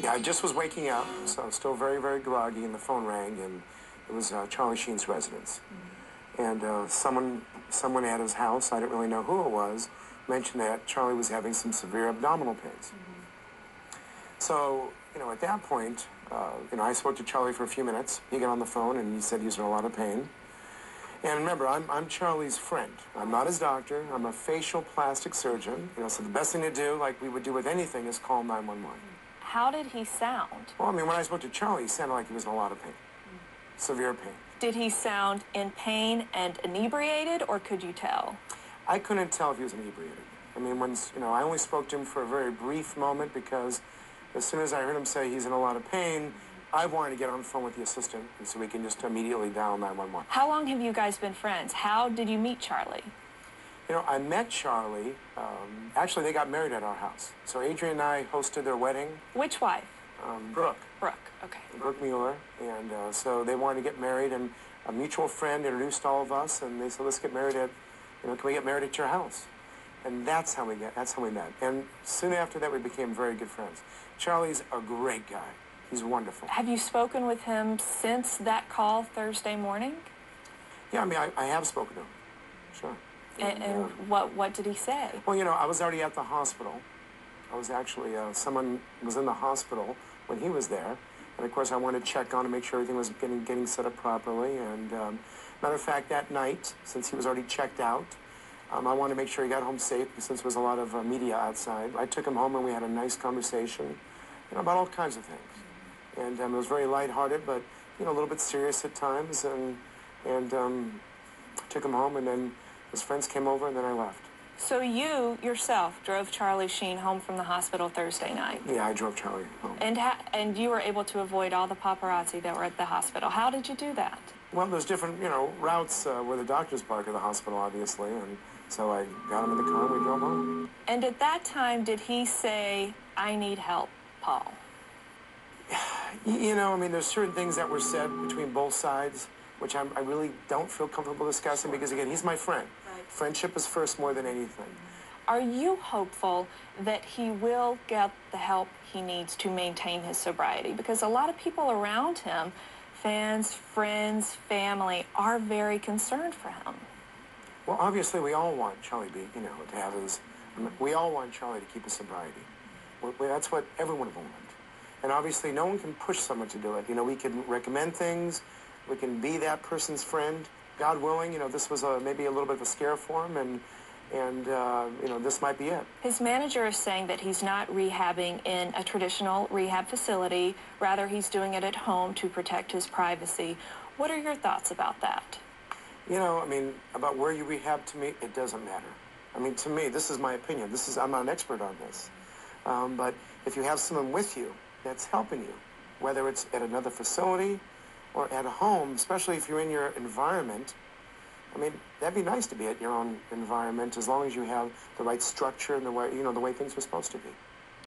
Yeah, I just was waking up, so I was still very, very groggy, and the phone rang, and it was Charlie Sheen's residence. And someone at his house, I didn't really know who it was, mentioned that Charlie was having some severe abdominal pains. So, at that point, I spoke to Charlie for a few minutes. He got on the phone, and he said he was in a lot of pain. And remember, I'm Charlie's friend. I'm not his doctor. I'm a facial plastic surgeon. So the best thing to do, like we would do with anything, is call 911. How did he sound? Well, when I spoke to Charlie, he sounded like he was in a lot of pain. Severe pain. Did he sound in pain and inebriated, or could you tell? I couldn't tell if he was inebriated. I only spoke to him for a very brief moment because as soon as I heard him say he's in a lot of pain, I wanted to get on the phone with the assistant so we can just immediately dial 911. How long have you guys been friends? How did you meet Charlie? I met Charlie. Actually, they got married at our house. So Adrian and I hosted their wedding. Which wife? Brooke. Brooke, okay. Brooke Mueller. And so they wanted to get married, and a mutual friend introduced all of us, and they said, let's get married at, can we get married at your house? And that's how we met. And soon after that, we became very good friends. Charlie's a great guy. He's wonderful. Have you spoken with him since that call Thursday morning? Yeah, I have spoken to him. Sure. And what did he say? Well, I was already at the hospital. I was actually, someone was in the hospital when he was there. And, of course, I wanted to check on him, make sure everything was getting set up properly. And, matter of fact, that night, since he was already checked out, I wanted to make sure he got home safe since there was a lot of media outside. I took him home and we had a nice conversation, about all kinds of things. And it was very lighthearted, but, a little bit serious at times. And took him home, and then his friends came over, and then I left. So you, yourself, drove Charlie Sheen home from the hospital Thursday night? Yeah, I drove Charlie home. And you were able to avoid all the paparazzi that were at the hospital. How did you do that? Well, there's different, routes where the doctors park at the hospital, obviously, and so I got him in the car and we drove home. And at that time, did he say, I need help, Paul? There's certain things that were said between both sides, which I really don't feel comfortable discussing because, again, he's my friend. Right. Friendship is first more than anything. Are you hopeful that he will get the help he needs to maintain his sobriety? Because a lot of people around him, fans, friends, family, are very concerned for him. Well, obviously, we all want Charlie to have his... we all want Charlie to keep his sobriety. That's what everyone will want. And obviously, no one can push someone to do it. We can recommend things. We can be that person's friend. God willing, this was maybe a little bit of a scare for him, and this might be it. His manager is saying that he's not rehabbing in a traditional rehab facility. Rather, he's doing it at home to protect his privacy. What are your thoughts about that? About where you rehab, to me, it doesn't matter. To me, this is my opinion. I'm not an expert on this. But if you have someone with you that's helping you, whether it's at another facility or at home, especially if you're in your environment, that'd be nice to be at your own environment as long as you have the right structure and the way things were supposed to be.